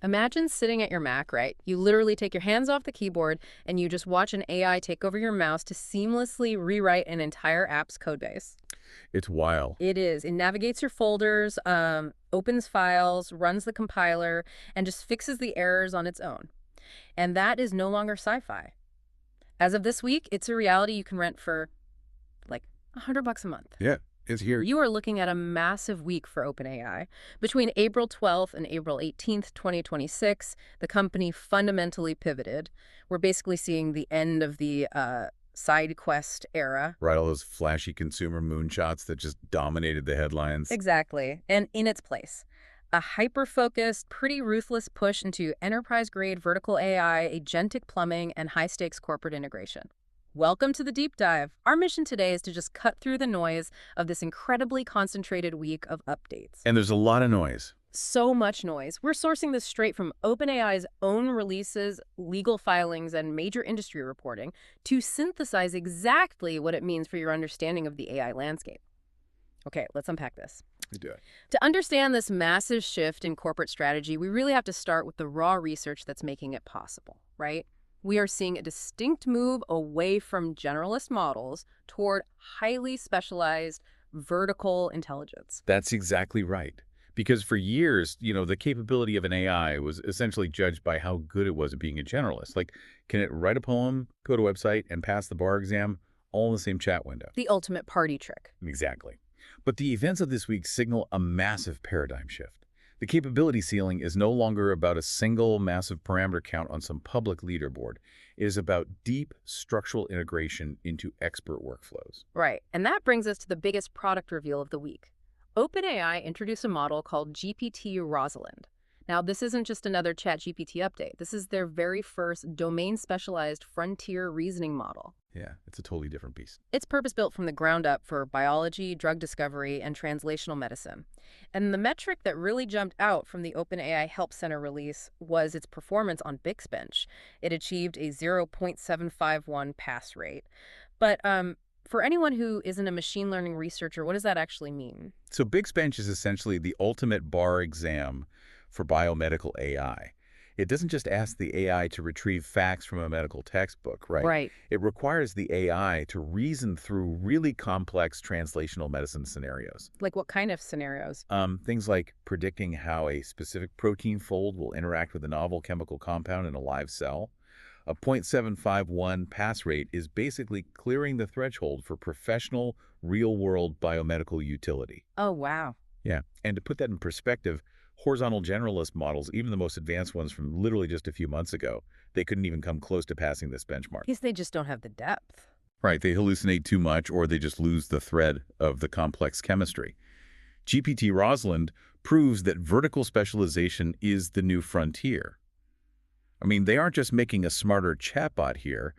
Imagine sitting at your Mac, right? You literally take your hands off the keyboard and you just watch an AI take over your mouse to seamlessly rewrite an entire app's codebase. It's wild. It is. It navigates your folders, opens files, runs the compiler, and just fixes the errors on its own. And that is no longer sci-fi. As of this week, it's a reality you can rent for like $100 a month. Yeah, it's here. You are looking at a massive week for OpenAI. Between April 12th and April 18th, 2026, the company fundamentally pivoted. We're basically seeing the end of the side quest era. Right, all those flashy consumer moonshots that just dominated the headlines. Exactly. And in its place, a hyper-focused, pretty ruthless push into enterprise-grade vertical AI, agentic plumbing, and high-stakes corporate integration. Welcome to the deep dive. Our mission today is to just cut through the noise of this incredibly concentrated week of updates. And there's a lot of noise. So much noise. We're sourcing this straight from OpenAI's own releases, legal filings, and major industry reporting to synthesize exactly what it means for your understanding of the AI landscape. Okay, let's unpack this. You do it. To understand this massive shift in corporate strategy, we really have to start with the raw research that's making it possible, right? We are seeing a distinct move away from generalist models toward highly specialized vertical intelligence. That's exactly right. Because for years, the capability of an AI was essentially judged by how good it was at being a generalist. Like, can it write a poem, go to a website, and pass the bar exam all in the same chat window? The ultimate party trick. Exactly. But the events of this week signal a massive paradigm shift. The capability ceiling is no longer about a single massive parameter count on some public leaderboard. It is about deep structural integration into expert workflows. Right. And that brings us to the biggest product reveal of the week. OpenAI introduced a model called GPT-Rosalind. Now, this isn't just another ChatGPT update. This is their very first domain-specialized frontier reasoning model. Yeah, it's a totally different beast. It's purpose-built from the ground up for biology, drug discovery, and translational medicine. And the metric that really jumped out from the OpenAI Help Center release was its performance on BixBench. It achieved a 0.751 pass rate. But for anyone who isn't a machine learning researcher, what does that actually mean? So BixBench is essentially the ultimate bar exam for biomedical AI. It doesn't just ask the AI to retrieve facts from a medical textbook, right? Right. It requires the AI to reason through really complex translational medicine scenarios. Like what kind of scenarios? Things like predicting how a specific protein fold will interact with a novel chemical compound in a live cell. A 0.751 pass rate is basically clearing the threshold for professional, real-world biomedical utility. Oh, wow. Yeah, and to put that in perspective, horizontal generalist models, even the most advanced ones from literally just a few months ago, they couldn't even come close to passing this benchmark. Because they just don't have the depth. Right, they hallucinate too much or they just lose the thread of the complex chemistry. GPT-Rosalind proves that vertical specialization is the new frontier. I mean, they aren't just making a smarter chatbot here,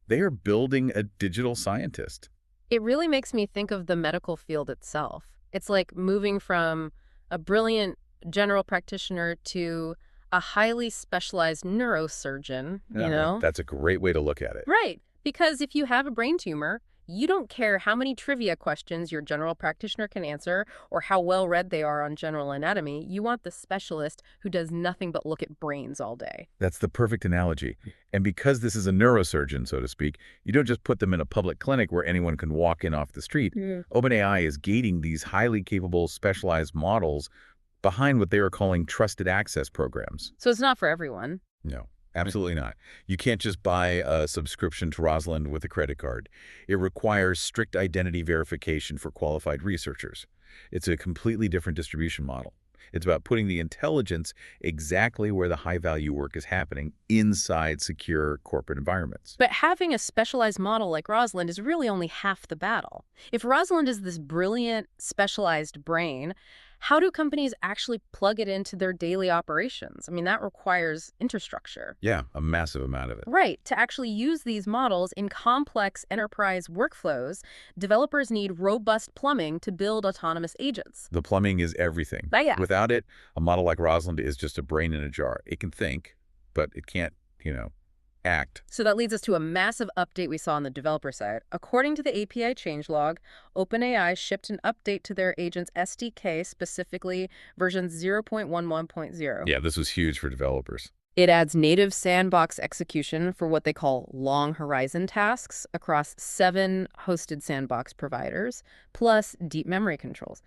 they are building a digital scientist. It really makes me think of the medical field itself. It's like moving from a brilliant general practitioner to a highly specialized neurosurgeon, you know? That's a great way to look at it. Right. Because if you have a brain tumor, you don't care how many trivia questions your general practitioner can answer or how well read they are on general anatomy. You want the specialist who does nothing but look at brains all day. That's the perfect analogy. And because this is a neurosurgeon, so to speak, you don't just put them in a public clinic where anyone can walk in off the street. OpenAI is gating these highly capable specialized models behind what they are calling trusted access programs. So it's not for everyone. No, absolutely not. You can't just buy a subscription to Rosalind with a credit card. It requires strict identity verification for qualified researchers. It's a completely different distribution model. It's about putting the intelligence exactly where the high-value work is happening inside secure corporate environments. But having a specialized model like Rosalind is really only half the battle. If Rosalind is this brilliant, specialized brain, how do companies actually plug it into their daily operations? I mean, that requires infrastructure. Yeah, a massive amount of it. Right. To actually use these models in complex enterprise workflows, developers need robust plumbing to build autonomous agents. The plumbing is everything. Yeah. Without it, a model like Rosalind is just a brain in a jar. It can think, but it can't, Act. So that leads us to a massive update we saw on the developer side. According to the API changelog, OpenAI shipped an update to their agent's SDK, specifically version 0.11.0. Yeah, this was huge for developers. It adds native sandbox execution for what they call long horizon tasks across 7 hosted sandbox providers, plus deep memory controls.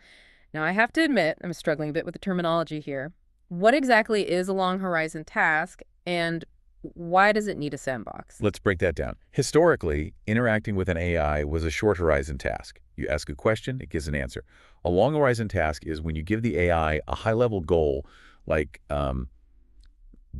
Now, I have to admit, I'm struggling a bit with the terminology here. What exactly is a long horizon task, and why does it need a sandbox? Let's break that down. Historically, interacting with an AI was a short horizon task. You ask a question, it gives an answer. A long horizon task is when you give the AI a high-level goal, like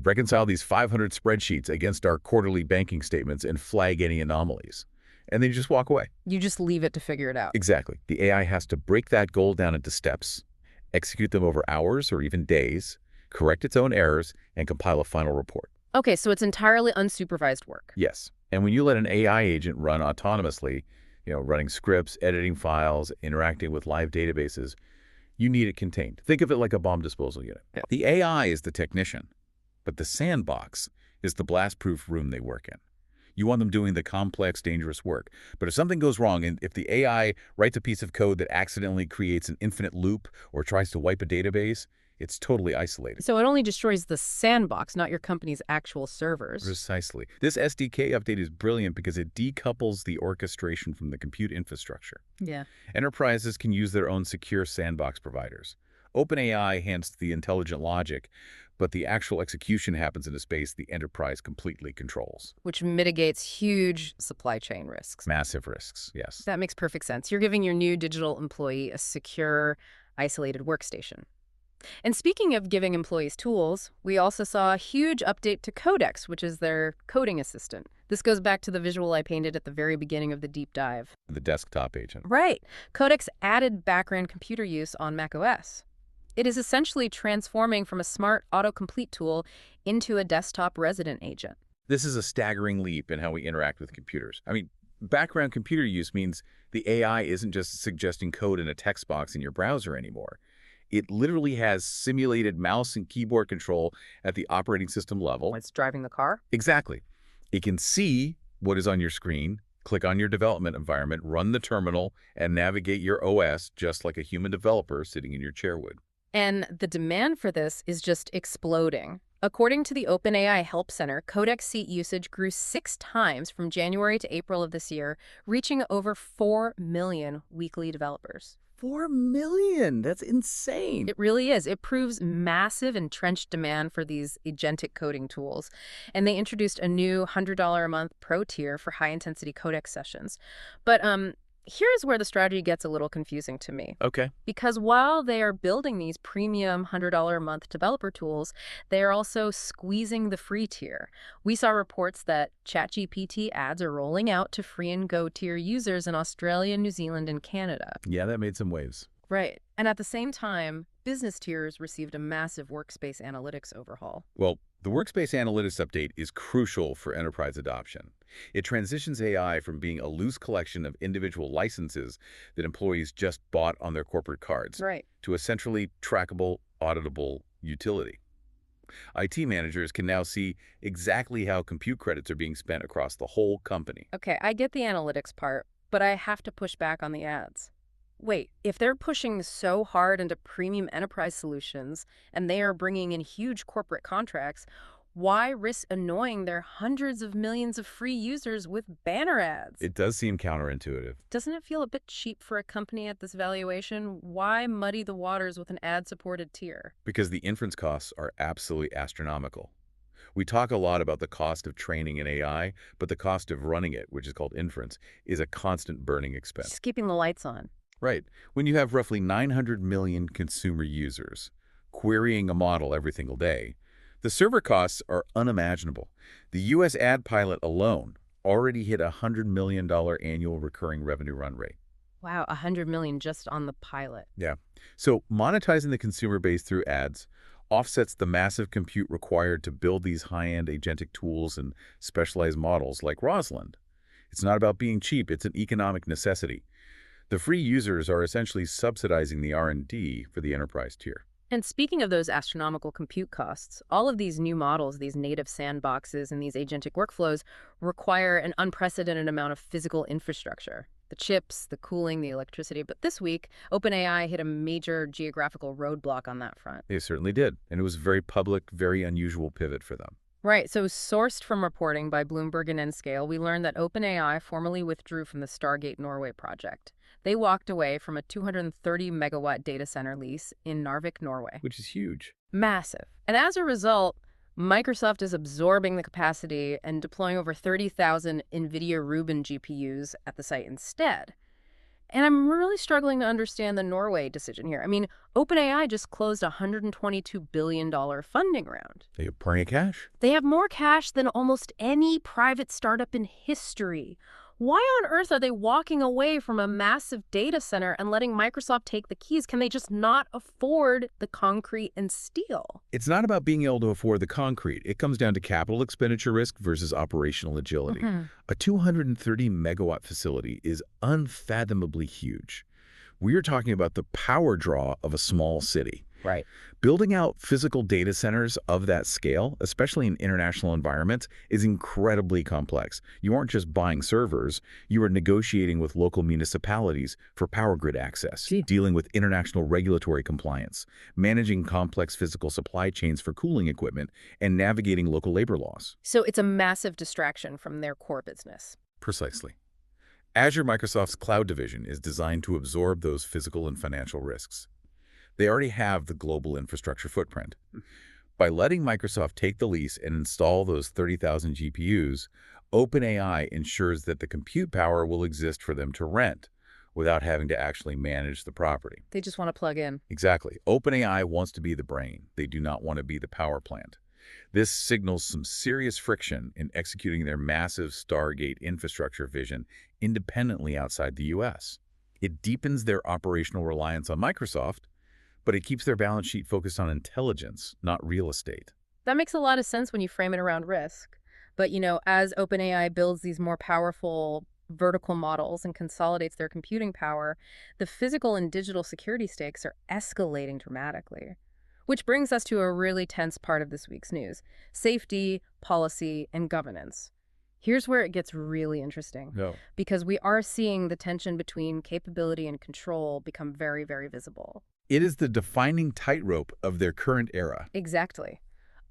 reconcile these 500 spreadsheets against our quarterly banking statements and flag any anomalies. And then you just walk away. You just leave it to figure it out. Exactly. The AI has to break that goal down into steps, execute them over hours or even days, correct its own errors, and compile a final report. Okay, so it's entirely unsupervised work. Yes. And when you let an AI agent run autonomously, running scripts, editing files, interacting with live databases, you need it contained. Think of it like a bomb disposal unit. Yeah. The AI is the technician, but the sandbox is the blast-proof room they work in. You want them doing the complex, dangerous work. But if something goes wrong, and if the AI writes a piece of code that accidentally creates an infinite loop or tries to wipe a database, it's totally isolated. So it only destroys the sandbox, not your company's actual servers. Precisely. This SDK update is brilliant because it decouples the orchestration from the compute infrastructure. Yeah. Enterprises can use their own secure sandbox providers. OpenAI hands the intelligent logic, but the actual execution happens in a space the enterprise completely controls. Which mitigates huge supply chain risks. Massive risks, yes. That makes perfect sense. You're giving your new digital employee a secure, isolated workstation. And speaking of giving employees tools, we also saw a huge update to Codex, which is their coding assistant. This goes back to the visual I painted at the very beginning of the deep dive. The desktop agent. Right. Codex added background computer use on macOS. It is essentially transforming from a smart autocomplete tool into a desktop resident agent. This is a staggering leap in how we interact with computers. I mean, background computer use means the AI isn't just suggesting code in a text box in your browser anymore. It literally has simulated mouse and keyboard control at the operating system level. It's driving the car? Exactly. It can see what is on your screen, click on your development environment, run the terminal, and navigate your OS just like a human developer sitting in your chair would. And the demand for this is just exploding. According to the OpenAI Help Center, Codex seat usage grew 6 times from January to April of this year, reaching over 4 million weekly developers. 4 million? That's insane. It really is. It proves massive entrenched demand for these agentic coding tools. And they introduced a new $100 a month pro tier for high-intensity Codex sessions. But here's where the strategy gets a little confusing to me. Okay. Because while they are building these premium $100 a month developer tools, they are also squeezing the free tier. We saw reports that ChatGPT ads are rolling out to free and go tier users in Australia, New Zealand, and Canada. Yeah, that made some waves. Right. And at the same time, business tiers received a massive workspace analytics overhaul. Well, the Workspace Analytics update is crucial for enterprise adoption. It transitions AI from being a loose collection of individual licenses that employees just bought on their corporate cards to a centrally trackable, auditable utility. IT managers can now see exactly how compute credits are being spent across the whole company. Okay, I get the analytics part, but I have to push back on the ads. Wait, if they're pushing so hard into premium enterprise solutions and they are bringing in huge corporate contracts, why risk annoying their hundreds of millions of free users with banner ads? It does seem counterintuitive. Doesn't it feel a bit cheap for a company at this valuation? Why muddy the waters with an ad-supported tier? Because the inference costs are absolutely astronomical. We talk a lot about the cost of training an AI, but the cost of running it, which is called inference, is a constant burning expense. Just keeping the lights on. Right. When you have roughly 900 million consumer users querying a model every single day, the server costs are unimaginable. The U.S. ad pilot alone already hit a $100 million annual recurring revenue run rate. Wow, $100 million just on the pilot. Yeah. So monetizing the consumer base through ads offsets the massive compute required to build these high-end agentic tools and specialized models like Rosalind. It's not about being cheap, it's an economic necessity. The free users are essentially subsidizing the R&D for the enterprise tier. And speaking of those astronomical compute costs, all of these new models, these native sandboxes and these agentic workflows require an unprecedented amount of physical infrastructure. The chips, the cooling, the electricity. But this week, OpenAI hit a major geographical roadblock on that front. They certainly did, and it was a very public, very unusual pivot for them. Right, so sourced from reporting by Bloomberg and Nscale, we learned that OpenAI formally withdrew from the Stargate Norway project. They walked away from a 230 megawatt data center lease in Narvik, Norway. Which is huge. Massive. And as a result, Microsoft is absorbing the capacity and deploying over 30,000 NVIDIA Rubin GPUs at the site instead. And I'm really struggling to understand the Norway decision here. I mean, OpenAI just closed a $122 billion funding round. They have plenty of cash. They have more cash than almost any private startup in history. Why on earth are they walking away from a massive data center and letting Microsoft take the keys? Can they just not afford the concrete and steel? It's not about being able to afford the concrete. It comes down to capital expenditure risk versus operational agility. A 230 megawatt facility is unfathomably huge. We are talking about the power draw of a small city. Right. Building out physical data centers of that scale, especially in international environments, is incredibly complex. You aren't just buying servers, you are negotiating with local municipalities for power grid access, dealing with international regulatory compliance, managing complex physical supply chains for cooling equipment, and navigating local labor laws. So it's a massive distraction from their core business. Precisely. Azure Microsoft's cloud division is designed to absorb those physical and financial risks. They already have the global infrastructure footprint. By letting Microsoft take the lease and install those 30,000 GPUs, OpenAI ensures that the compute power will exist for them to rent without having to actually manage the property. They just want to plug in. Exactly. OpenAI wants to be the brain. They do not want to be the power plant. This signals some serious friction in executing their massive Stargate infrastructure vision independently outside the U.S. It deepens their operational reliance on Microsoft, but it keeps their balance sheet focused on intelligence, not real estate. That makes a lot of sense when you frame it around risk. But, as OpenAI builds these more powerful vertical models and consolidates their computing power, the physical and digital security stakes are escalating dramatically. Which brings us to a really tense part of this week's news: safety, policy, and governance. Here's where it gets really interesting. No. Because we are seeing the tension between capability and control become very, very visible. It is the defining tightrope of their current era. Exactly.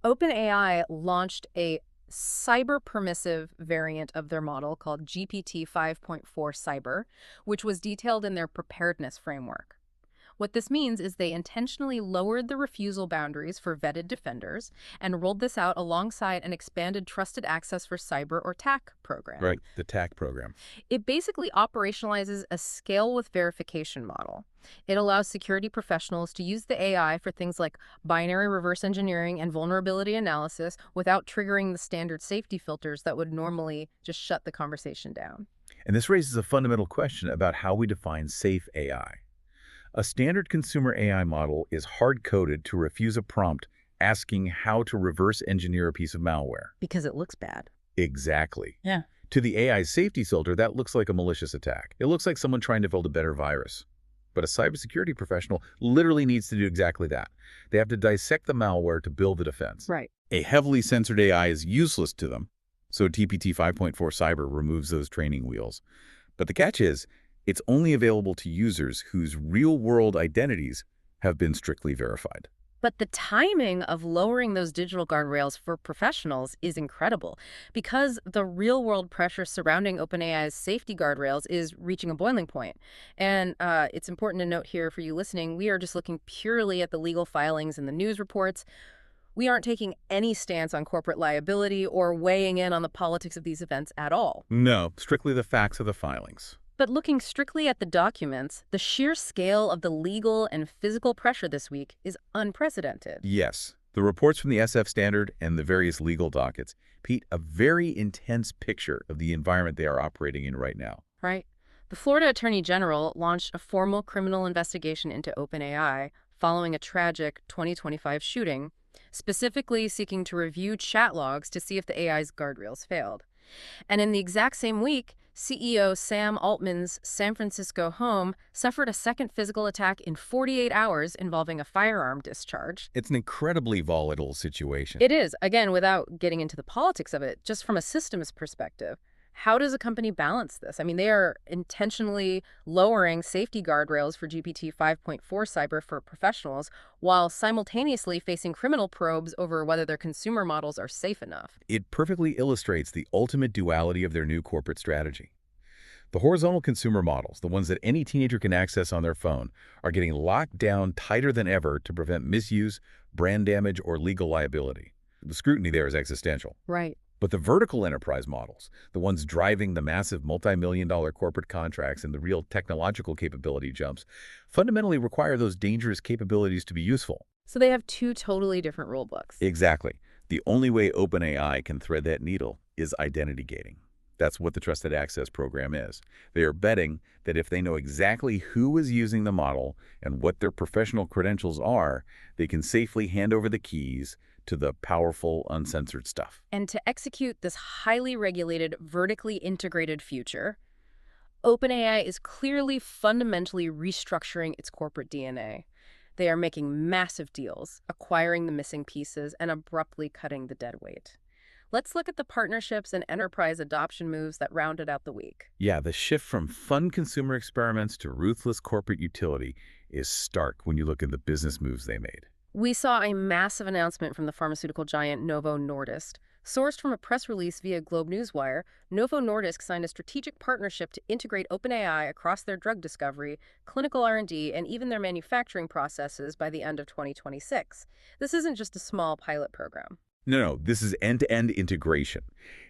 OpenAI launched a cyber-permissive variant of their model called GPT 5.4 Cyber, which was detailed in their preparedness framework. What this means is they intentionally lowered the refusal boundaries for vetted defenders and rolled this out alongside an expanded trusted access for cyber or TAC program. Right, the TAC program. It basically operationalizes a scale with verification model. It allows security professionals to use the AI for things like binary reverse engineering and vulnerability analysis without triggering the standard safety filters that would normally just shut the conversation down. And this raises a fundamental question about how we define safe AI. A standard consumer AI model is hard-coded to refuse a prompt asking how to reverse engineer a piece of malware. Because it looks bad. Exactly. Yeah. To the AI safety filter, that looks like a malicious attack. It looks like someone trying to build a better virus. But a cybersecurity professional literally needs to do exactly that. They have to dissect the malware to build the defense. Right. A heavily censored AI is useless to them, so GPT 5.4 Cyber removes those training wheels. But the catch is, it's only available to users whose real-world identities have been strictly verified. But the timing of lowering those digital guardrails for professionals is incredible because the real-world pressure surrounding OpenAI's safety guardrails is reaching a boiling point. And it's important to note here for you listening, we are just looking purely at the legal filings and the news reports. We aren't taking any stance on corporate liability or weighing in on the politics of these events at all. No, strictly the facts of the filings. But looking strictly at the documents, the sheer scale of the legal and physical pressure this week is unprecedented. Yes. The reports from the SF Standard and the various legal dockets paint a very intense picture of the environment they are operating in right now. Right. The Florida Attorney General launched a formal criminal investigation into OpenAI following a tragic 2025 shooting, specifically seeking to review chat logs to see if the AI's guardrails failed. And in the exact same week, CEO Sam Altman's San Francisco home suffered a second physical attack in 48 hours involving a firearm discharge. It's an incredibly volatile situation. It is, again, without getting into the politics of it, just from a systems perspective. How does a company balance this? I mean, they are intentionally lowering safety guardrails for GPT 5.4 cyber for professionals while simultaneously facing criminal probes over whether their consumer models are safe enough. It perfectly illustrates the ultimate duality of their new corporate strategy. The horizontal consumer models, the ones that any teenager can access on their phone, are getting locked down tighter than ever to prevent misuse, brand damage, or legal liability. The scrutiny there is existential. Right. But the vertical enterprise models, the ones driving the massive multi-million-dollar corporate contracts and the real technological capability jumps, fundamentally require those dangerous capabilities to be useful. So they have two totally different rule books. Exactly. The only way OpenAI can thread that needle is identity gating. That's what the Trusted Access program is. They are betting that if they know exactly who is using the model and what their professional credentials are, they can safely hand over the keys to the powerful, uncensored stuff. And to execute this highly regulated, vertically integrated future, OpenAI is clearly fundamentally restructuring its corporate DNA. They are making massive deals, acquiring the missing pieces, and abruptly cutting the dead weight. Let's look at the partnerships and enterprise adoption moves that rounded out the week. Yeah, the shift from fun consumer experiments to ruthless corporate utility is stark when you look at the business moves they made. We saw a massive announcement from the pharmaceutical giant Novo Nordisk. Sourced from a press release via Globe Newswire, Novo Nordisk signed a strategic partnership to integrate OpenAI across their drug discovery, clinical R&D, and even their manufacturing processes by the end of 2026. This isn't just a small pilot program. No, this is end-to-end integration.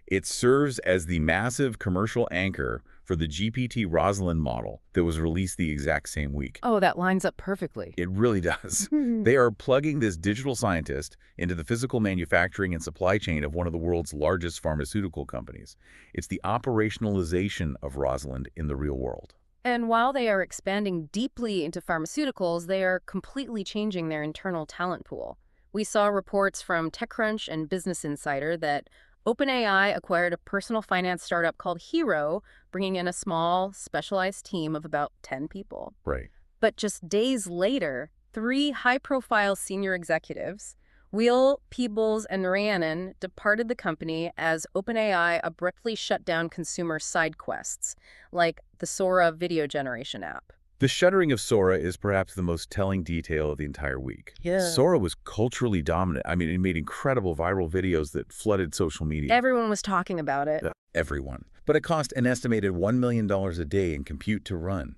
It serves as the massive commercial anchor for the GPT-Rosalind model that was released the exact same week. Oh, that lines up perfectly. It really does. They are plugging this digital scientist into the physical manufacturing and supply chain of one of the world's largest pharmaceutical companies. It's the operationalization of Rosalind in the real world. And while they are expanding deeply into pharmaceuticals, they are completely changing their internal talent pool. We saw reports from TechCrunch and Business Insider that OpenAI acquired a personal finance startup called Hiro, bringing in a small, specialized team of about 10 people. Right. But just days later, 3 high-profile senior executives, Will, Peebles, and Rhiannon, departed the company as OpenAI abruptly shut down consumer side quests, like the Sora video generation app. The shuttering of Sora is perhaps the most telling detail of the entire week. Yeah. Sora was culturally dominant. I mean, it made incredible viral videos that flooded social media. Everyone was talking about it. Everyone. But it cost an estimated $1 million a day in compute to run.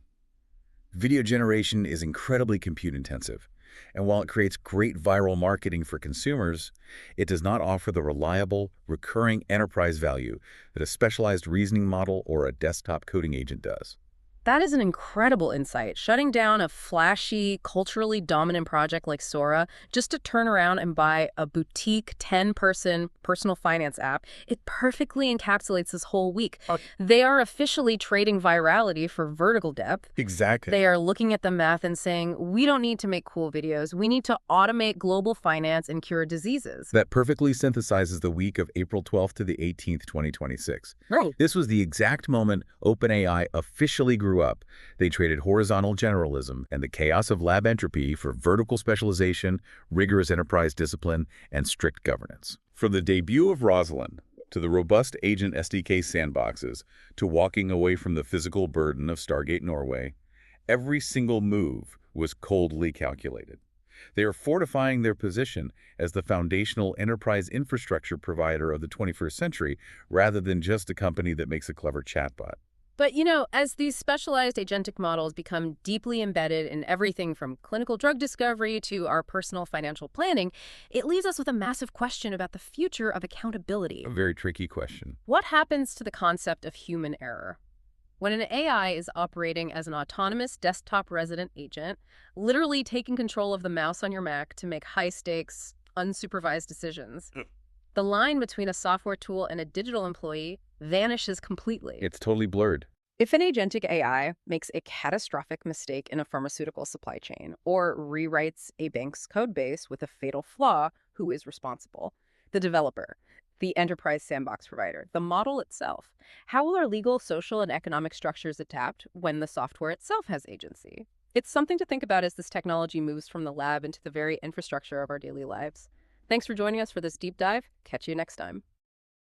Video generation is incredibly compute intensive. And while it creates great viral marketing for consumers, it does not offer the reliable, recurring enterprise value that a specialized reasoning model or a desktop coding agent does. That is an incredible insight. Shutting down a flashy, culturally dominant project like Sora just to turn around and buy a boutique 10-person personal finance app, it perfectly encapsulates this whole week. They are officially trading virality for vertical depth. Exactly. They are looking at the math and saying, we don't need to make cool videos. We need to automate global finance and cure diseases. That perfectly synthesizes the week of April 12th to the 18th, 2026. Right. This was the exact moment OpenAI officially grew up. They traded horizontal generalism and the chaos of lab entropy for vertical specialization, rigorous enterprise discipline, and strict governance. From the debut of Rosalind to the robust agent SDK sandboxes to walking away from the physical burden of Stargate Norway, every single move was coldly calculated. They are fortifying their position as the foundational enterprise infrastructure provider of the 21st century rather than just a company that makes a clever chatbot. But, as these specialized agentic models become deeply embedded in everything from clinical drug discovery to our personal financial planning, it leaves us with a massive question about the future of accountability. A very tricky question. What happens to the concept of human error? When an AI is operating as an autonomous desktop resident agent, literally taking control of the mouse on your Mac to make high-stakes, unsupervised decisions, the line between a software tool and a digital employee vanishes completely. It's totally blurred. If an agentic AI makes a catastrophic mistake in a pharmaceutical supply chain or rewrites a bank's code base with a fatal flaw, who is responsible? The developer. The enterprise sandbox provider, the model itself. How will our legal, social, and economic structures adapt when the software itself has agency? It's something to think about as this technology moves from the lab into the very infrastructure of our daily lives. Thanks for joining us for this deep dive. Catch you next time.